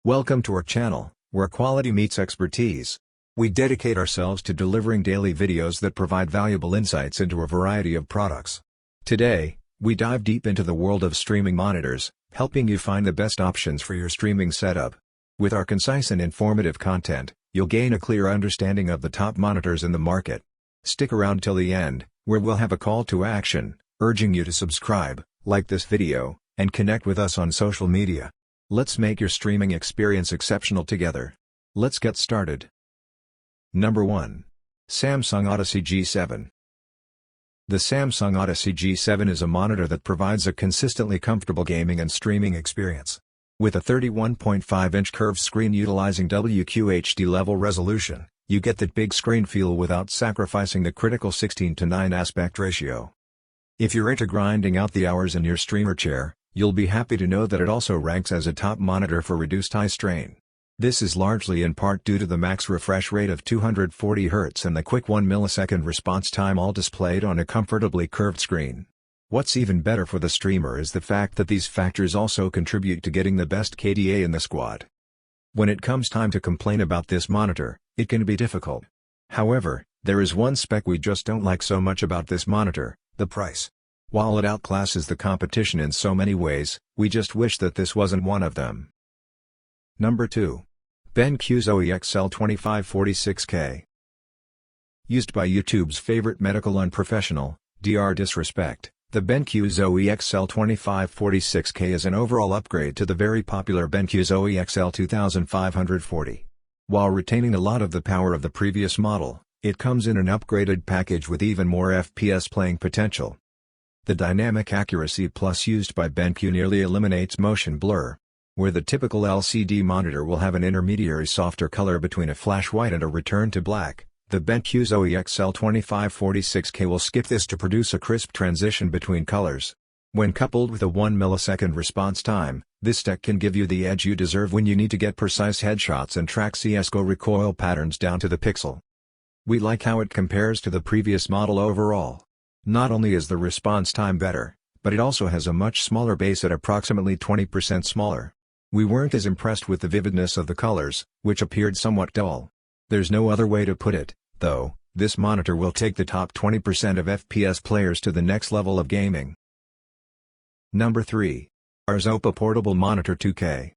Welcome to our channel, where quality meets expertise. We dedicate ourselves to delivering daily videos that provide valuable insights into a variety of products. Today, we dive deep into the world of streaming monitors, helping you find the best options for your streaming setup. With our concise and informative content, you'll gain a clear understanding of the top monitors in the market. Stick around till the end, where we'll have a call to action, urging you to subscribe, like this video, and connect with us on social media. Let's make your streaming experience exceptional together. Let's get started. Number 1. Samsung Odyssey G7. The Samsung Odyssey G7 is a monitor that provides a consistently comfortable gaming and streaming experience. With a 31.5-inch curved screen utilizing WQHD level resolution, you get that big screen feel without sacrificing the critical 16:9 aspect ratio. If you're into grinding out the hours in your streamer chair, you'll be happy to know that it also ranks as a top monitor for reduced eye strain. This is largely in part due to the max refresh rate of 240 Hz and the quick 1 millisecond response time, all displayed on a comfortably curved screen. What's even better for the streamer is the fact that these factors also contribute to getting the best KDA in the squad. When it comes time to complain about this monitor, it can be difficult. However, there is one spec we just don't like so much about this monitor: the price. While it outclasses the competition in so many ways, we just wish that this wasn't one of them. Number 2. BenQ Zoe XL2546K. Used by YouTube's favorite medical unprofessional, Dr. Disrespect, the BenQ Zoe XL2546K is an overall upgrade to the very popular BenQ Zoe XL2540. While retaining a lot of the power of the previous model, it comes in an upgraded package with even more FPS playing potential. The Dynamic Accuracy Plus used by BenQ nearly eliminates motion blur. Where the typical LCD monitor will have an intermediary softer color between a flash white and a return to black, the BenQ Zoe XL2546K will skip this to produce a crisp transition between colors. When coupled with a 1 millisecond response time, this tech can give you the edge you deserve when you need to get precise headshots and track CSGO recoil patterns down to the pixel. We like how it compares to the previous model overall. Not only is the response time better, but it also has a much smaller base at approximately 20% smaller. We weren't as impressed with the vividness of the colors, which appeared somewhat dull. There's no other way to put it, though. This monitor will take the top 20% of FPS players to the next level of gaming. Number 3. Arzopa Portable Monitor 2K.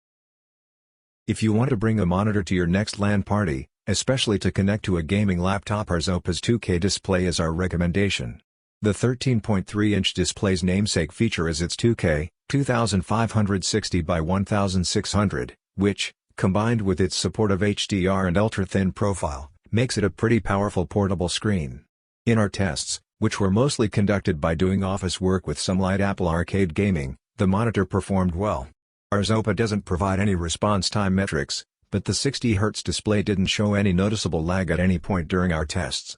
If you want to bring a monitor to your next LAN party, especially to connect to a gaming laptop, Arzopa's 2K display is our recommendation. The 13.3-inch display's namesake feature is its 2K, 2560 by 1600, which, combined with its support of HDR and ultra-thin profile, makes it a pretty powerful portable screen. In our tests, which were mostly conducted by doing office work with some light Apple Arcade gaming, the monitor performed well. Arzopa doesn't provide any response time metrics, but the 60 Hz display didn't show any noticeable lag at any point during our tests.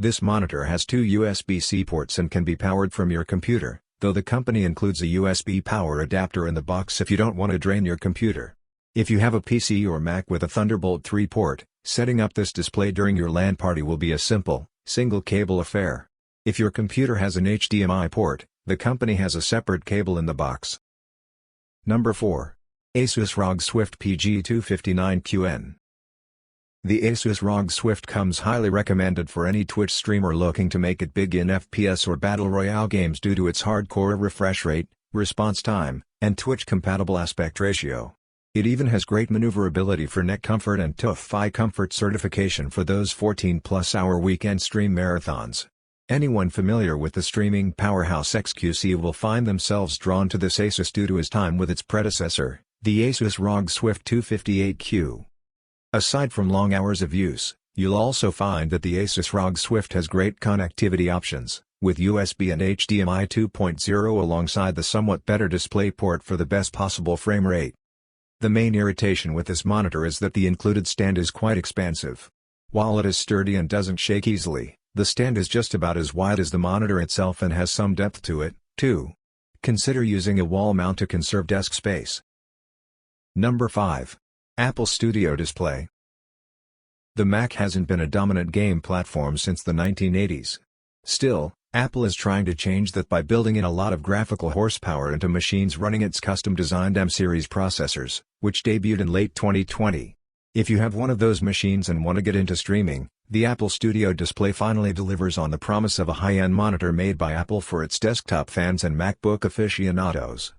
This monitor has 2 USB-C ports and can be powered from your computer, though the company includes a USB power adapter in the box if you don't want to drain your computer. If you have a PC or Mac with a Thunderbolt 3 port, setting up this display during your LAN party will be a simple, single-cable affair. If your computer has an HDMI port, the company has a separate cable in the box. Number 4. Asus ROG Swift PG259QN. The Asus ROG Swift comes highly recommended for any Twitch streamer looking to make it big in FPS or Battle Royale games due to its hardcore refresh rate, response time, and Twitch-compatible aspect ratio. It even has great maneuverability for neck comfort and TUF comfort certification for those 14-plus hour weekend stream marathons. Anyone familiar with the streaming powerhouse XQC will find themselves drawn to this Asus due to his time with its predecessor, the Asus ROG Swift 258Q. Aside from long hours of use, you'll also find that the Asus ROG Swift has great connectivity options, with USB and HDMI 2.0 alongside the somewhat better display port for the best possible frame rate. The main irritation with this monitor is that the included stand is quite expansive. While it is sturdy and doesn't shake easily, the stand is just about as wide as the monitor itself and has some depth to it, too. Consider using a wall mount to conserve desk space. Number 5. Apple Studio Display. The Mac hasn't been a dominant game platform since the 1980s. Still, Apple is trying to change that by building in a lot of graphical horsepower into machines running its custom-designed M-series processors, which debuted in late 2020. If you have one of those machines and want to get into streaming, the Apple Studio Display finally delivers on the promise of a high-end monitor made by Apple for its desktop fans and MacBook aficionados.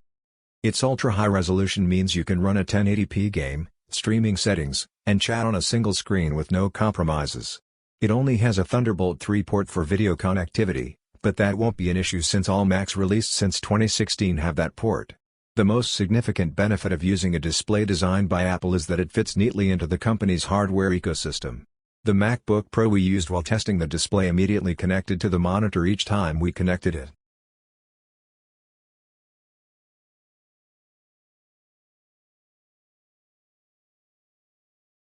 Its ultra-high resolution means you can run a 1080p game, streaming settings, and chat on a single screen with no compromises. It only has a Thunderbolt 3 port for video connectivity, but that won't be an issue since all Macs released since 2016 have that port. The most significant benefit of using a display designed by Apple is that it fits neatly into the company's hardware ecosystem. The MacBook Pro we used while testing the display immediately connected to the monitor each time we connected it.